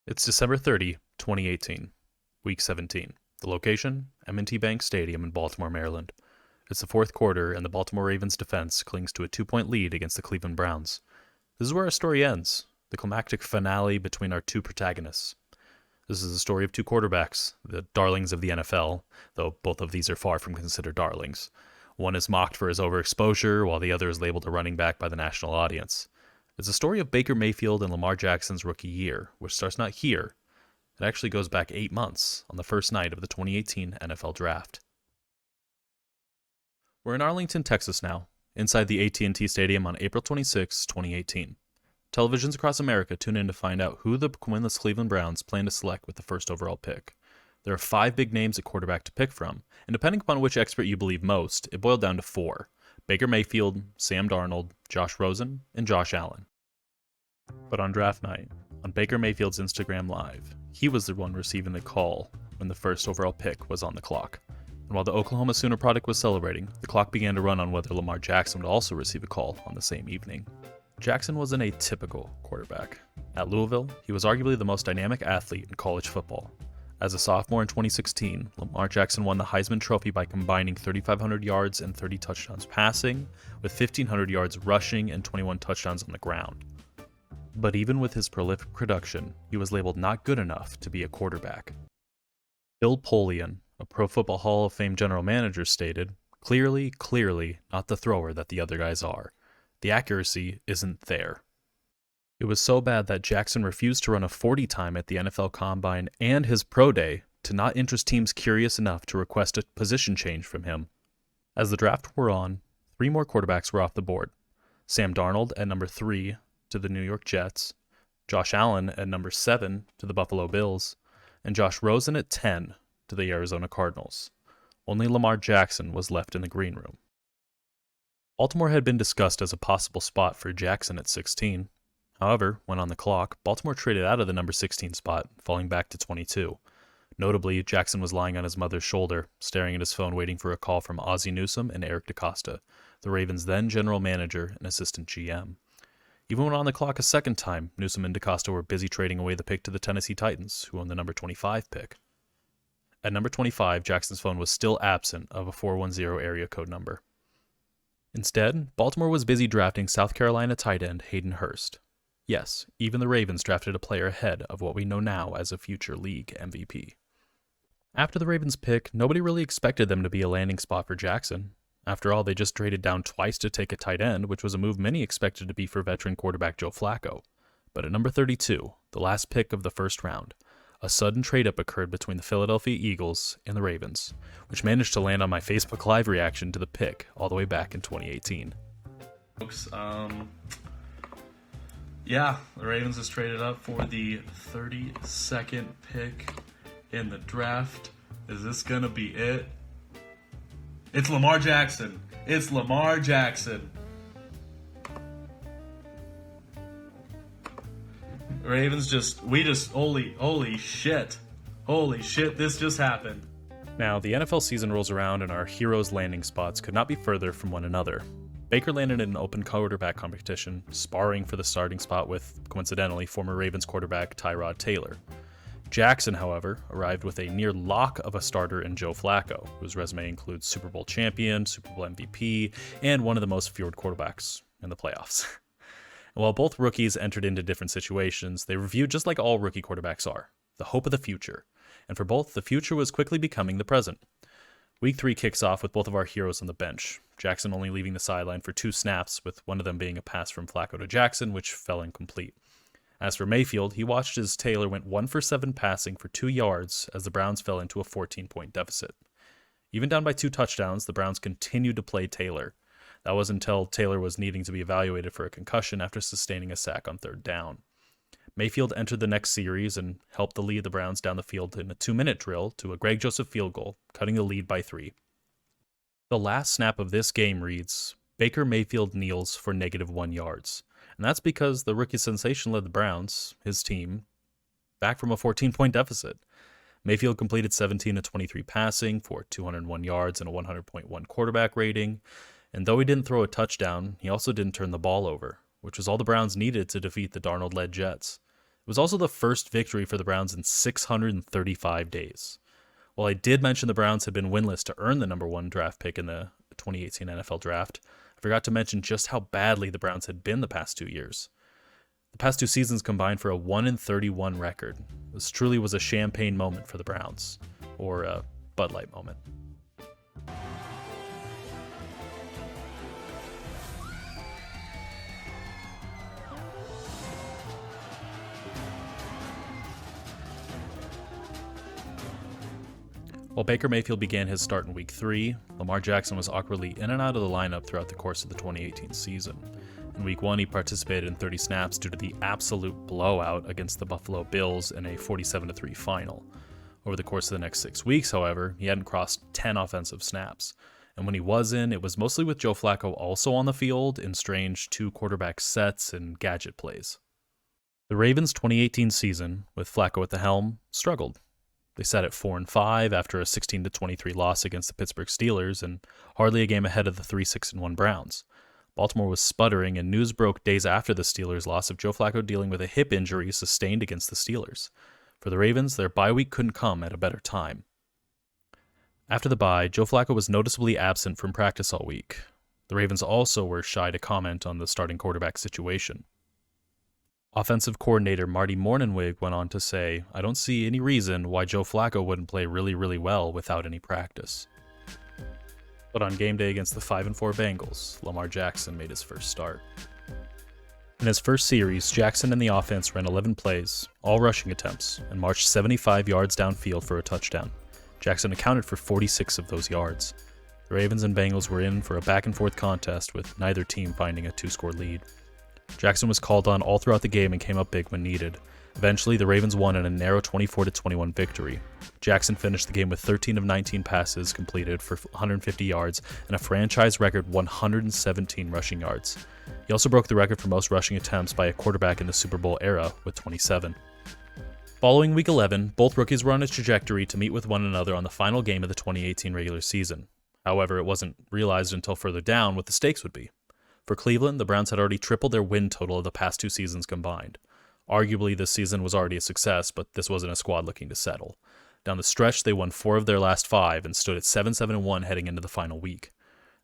It's December 30, 2018, Week 17. The location, M&T Bank Stadium in Baltimore, Maryland. It's the fourth quarter, and the Baltimore Ravens defense clings to a 2-point lead against the Cleveland Browns. This is where our story ends, the climactic finale between our two protagonists. This is the story of two quarterbacks, the darlings of the NFL, though both of these are far from considered darlings. One is mocked for his overexposure, while the other is labeled a running back by the national audience. It's a story of Baker Mayfield and Lamar Jackson's rookie year, which starts not here. It actually goes back 8 months, on the first night of the 2018 NFL Draft. We're in Arlington, Texas now, inside the AT&T Stadium on April 26, 2018. Televisions across America tune in to find out who the winless Cleveland Browns plan to select with the first overall pick. There are 5 big names at quarterback to pick from, and depending upon which expert you believe most, it boiled down to 4. Baker Mayfield, Sam Darnold, Josh Rosen, and Josh Allen. But on draft night, on Baker Mayfield's Instagram Live, he was the one receiving the call when the first overall pick was on the clock. And while the Oklahoma Sooner product was celebrating, the clock began to run on whether Lamar Jackson would also receive a call on the same evening. Jackson was an atypical quarterback. At Louisville, he was arguably the most dynamic athlete in college football. As a sophomore in 2016, Lamar Jackson won the Heisman Trophy by combining 3,500 yards and 30 touchdowns passing, with 1,500 yards rushing and 21 touchdowns on the ground. But even with his prolific production, he was labeled not good enough to be a quarterback. Bill Polian, a Pro Football Hall of Fame general manager, stated, clearly not the thrower that the other guys are. The accuracy isn't there. It was so bad that Jackson refused to run a 40 time at the NFL Combine and his pro day to not interest teams curious enough to request a position change from him. As the draft wore on, 3 more quarterbacks were off the board. Sam Darnold at number 3 to the New York Jets, Josh Allen at number 7 to the Buffalo Bills, and Josh Rosen at 10 to the Arizona Cardinals. Only Lamar Jackson was left in the green room. Baltimore had been discussed as a possible spot for Jackson at 16. However, when on the clock, Baltimore traded out of the number 16 spot, falling back to 22. Notably, Jackson was lying on his mother's shoulder, staring at his phone waiting for a call from Ozzie Newsome and Eric DeCosta, the Ravens' then general manager and assistant GM. Even when on the clock a second time, Newsome and DeCosta were busy trading away the pick to the Tennessee Titans, who owned the number 25 pick. At number 25, Jackson's phone was still absent of a 410 area code number. Instead, Baltimore was busy drafting South Carolina tight end Hayden Hurst. Yes, even the Ravens drafted a player ahead of what we know now as a future league MVP. After the Ravens pick, nobody really expected them to be a landing spot for Jackson. After all, they just traded down twice to take a tight end, which was a move many expected to be for veteran quarterback Joe Flacco. But at number 32, the last pick of the first round, a sudden trade-up occurred between the Philadelphia Eagles and the Ravens, which managed to land on my Facebook Live reaction to the pick all the way back in 2018. Folks, the Ravens just traded up for the 32nd pick in the draft. Is this gonna be it? It's Lamar Jackson. It's Lamar Jackson. Ravens holy shit. Holy shit, this just happened. Now, the NFL season rolls around and our heroes' landing spots could not be further from one another. Baker landed in an open quarterback competition, sparring for the starting spot with, coincidentally, former Ravens quarterback Tyrod Taylor. Jackson, however, arrived with a near lock of a starter in Joe Flacco, whose resume includes Super Bowl champion, Super Bowl MVP, and one of the most feared quarterbacks in the playoffs. And while both rookies entered into different situations, they were viewed just like all rookie quarterbacks are, the hope of the future. And for both, the future was quickly becoming the present. Week 3 kicks off with both of our heroes on the bench, Jackson only leaving the sideline for 2 snaps, with one of them being a pass from Flacco to Jackson, which fell incomplete. As for Mayfield, he watched as Taylor went 1 for 7 passing for 2 yards as the Browns fell into a 14-point deficit. Even down by 2 touchdowns, the Browns continued to play Taylor. That was until Taylor was needing to be evaluated for a concussion after sustaining a sack on 3rd down. Mayfield entered the next series and helped to lead the Browns down the field in a 2-minute drill to a Greg Joseph field goal, cutting the lead by 3. The last snap of this game reads, Baker Mayfield kneels for -1 yards. And that's because the rookie sensation led the Browns, his team, back from a 14-point deficit. Mayfield completed 17 of 23 passing for 201 yards and a 100.1 quarterback rating. And though he didn't throw a touchdown, he also didn't turn the ball over, which was all the Browns needed to defeat the Darnold-led Jets. It was also the first victory for the Browns in 635 days. While I did mention the Browns had been winless to earn the number 1 draft pick in the 2018 NFL Draft, I forgot to mention just how badly the Browns had been the past 2 years. The past 2 seasons combined for a 1-31 record. This truly was a champagne moment for the Browns, or a Bud Light moment. While Baker Mayfield began his start in Week 3, Lamar Jackson was awkwardly in and out of the lineup throughout the course of the 2018 season. In Week 1, he participated in 30 snaps due to the absolute blowout against the Buffalo Bills in a 47-3 final. Over the course of the next 6 weeks, however, he hadn't crossed 10 offensive snaps. And when he was in, it was mostly with Joe Flacco also on the field in strange 2-quarterback sets and gadget plays. The Ravens' 2018 season, with Flacco at the helm, struggled. They sat at 4-5 after a 16-23 loss against the Pittsburgh Steelers and hardly a game ahead of the 3-6-1 Browns. Baltimore was sputtering, and news broke days after the Steelers' loss of Joe Flacco dealing with a hip injury sustained against the Steelers. For the Ravens, their bye week couldn't come at a better time. After the bye, Joe Flacco was noticeably absent from practice all week. The Ravens also were shy to comment on the starting quarterback situation. Offensive coordinator Marty Mornhinweg went on to say, "I don't see any reason why Joe Flacco wouldn't play really, really well without any practice." But on game day against the 5-4 Bengals, Lamar Jackson made his first start. In his first series, Jackson and the offense ran 11 plays, all rushing attempts, and marched 75 yards downfield for a touchdown. Jackson accounted for 46 of those yards. The Ravens and Bengals were in for a back-and-forth contest with neither team finding a 2-score lead. Jackson was called on all throughout the game and came up big when needed. Eventually, the Ravens won in a narrow 24-21 victory. Jackson finished the game with 13 of 19 passes completed for 150 yards and a franchise record 117 rushing yards. He also broke the record for most rushing attempts by a quarterback in the Super Bowl era with 27. Following Week 11, both rookies were on a trajectory to meet with one another on the final game of the 2018 regular season. However, it wasn't realized until further down what the stakes would be. For Cleveland, the Browns had already tripled their win total of the past 2 seasons combined. Arguably, this season was already a success, but this wasn't a squad looking to settle. Down the stretch, they won 4 of their last 5 and stood at 7-7-1 heading into the final week.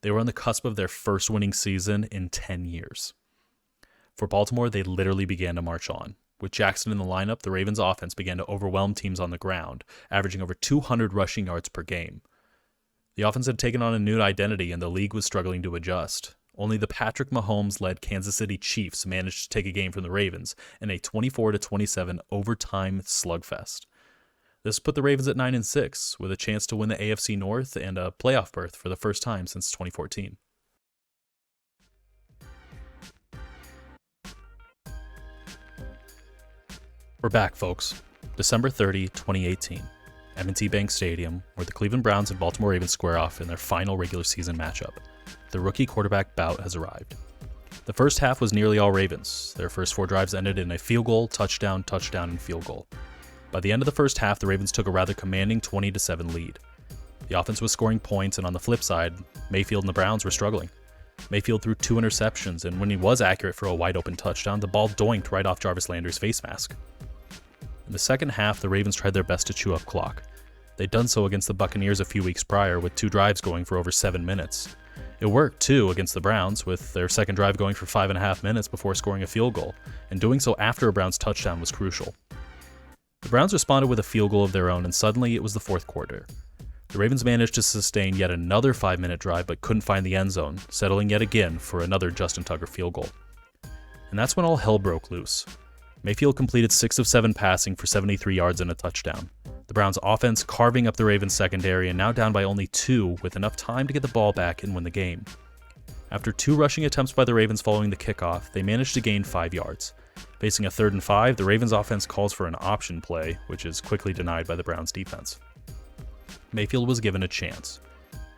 They were on the cusp of their first winning season in 10 years. For Baltimore, they literally began to march on. With Jackson in the lineup, the Ravens' offense began to overwhelm teams on the ground, averaging over 200 rushing yards per game. The offense had taken on a new identity, and the league was struggling to adjust. Only the Patrick Mahomes-led Kansas City Chiefs managed to take a game from the Ravens in a 24-27 overtime slugfest. This put the Ravens at 9-6, with a chance to win the AFC North and a playoff berth for the first time since 2014. We're back, folks. December 30, 2018. M&T Bank Stadium, where the Cleveland Browns and Baltimore Ravens square off in their final regular season matchup. The rookie quarterback bout has arrived. The first half was nearly all Ravens. Their first 4 drives ended in a field goal, touchdown, and field goal. By the end of the first half, the Ravens took a rather commanding 20-7 lead. The offense was scoring points, and on the flip side, Mayfield and the Browns were struggling. Mayfield threw 2 interceptions, and when he was accurate for a wide-open touchdown, the ball doinked right off Jarvis Landry's face mask. In the second half, the Ravens tried their best to chew up clock. They'd done so against the Buccaneers a few weeks prior, with 2 drives going for over 7 minutes. It worked, too, against the Browns, with their second drive going for 5.5 minutes before scoring a field goal, and doing so after a Browns touchdown was crucial. The Browns responded with a field goal of their own, and suddenly it was the fourth quarter. The Ravens managed to sustain yet another 5-minute drive, but couldn't find the end zone, settling yet again for another Justin Tucker field goal. And that's when all hell broke loose. Mayfield completed 6 of 7 passing for 73 yards and a touchdown. The Browns' offense carving up the Ravens' secondary and now down by only 2 with enough time to get the ball back and win the game. After 2 rushing attempts by the Ravens following the kickoff, they managed to gain 5 yards. Facing a 3rd and 5, the Ravens' offense calls for an option play, which is quickly denied by the Browns' defense. Mayfield was given a chance.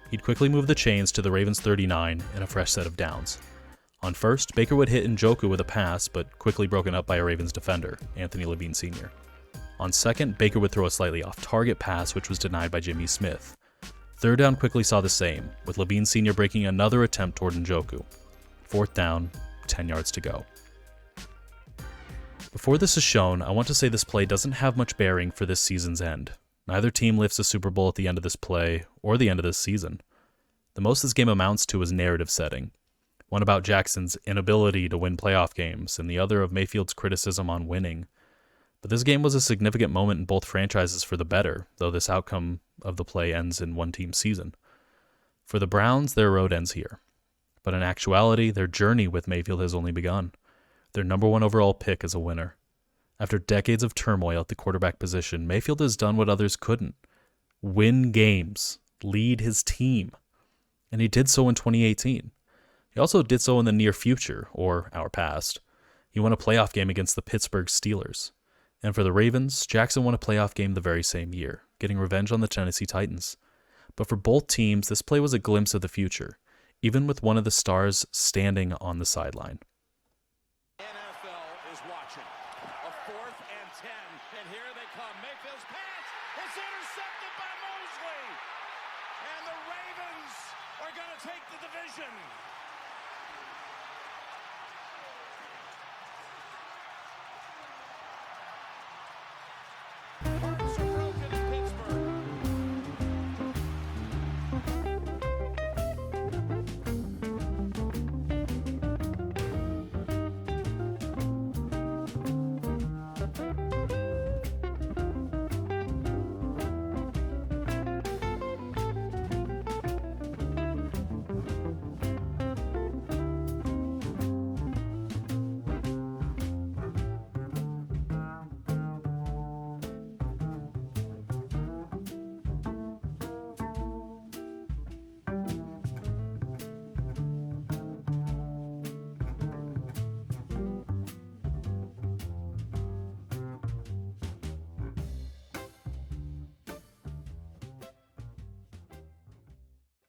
He'd quickly move the chains to the Ravens' 39 in a fresh set of downs. On first, Baker would hit Njoku with a pass, but quickly broken up by a Ravens defender, Anthony Levine Sr. On second, Baker would throw a slightly off-target pass, which was denied by Jimmy Smith. Third down quickly saw the same, with Levine Sr. breaking another attempt toward Njoku. Fourth down, 10 yards to go. Before this is shown, I want to say this play doesn't have much bearing for this season's end. Neither team lifts a Super Bowl at the end of this play or the end of this season. The most this game amounts to is narrative setting. One about Jackson's inability to win playoff games, and the other of Mayfield's criticism on winning. But this game was a significant moment in both franchises for the better, though this outcome of the play ends in one team's season. For the Browns, their road ends here. But in actuality, their journey with Mayfield has only begun. Their number 1 overall pick is a winner. After decades of turmoil at the quarterback position, Mayfield has done what others couldn't. Win games. Lead his team. And he did so in 2018. He also did so in the near future, or our past. He won a playoff game against the Pittsburgh Steelers. And for the Ravens, Jackson won a playoff game the very same year, getting revenge on the Tennessee Titans. But for both teams, this play was a glimpse of the future, even with one of the stars standing on the sideline. NFL is watching. A 4th and 10, and here they come. Mayfield's pass is intercepted by Mosley. And the Ravens are going to take the division.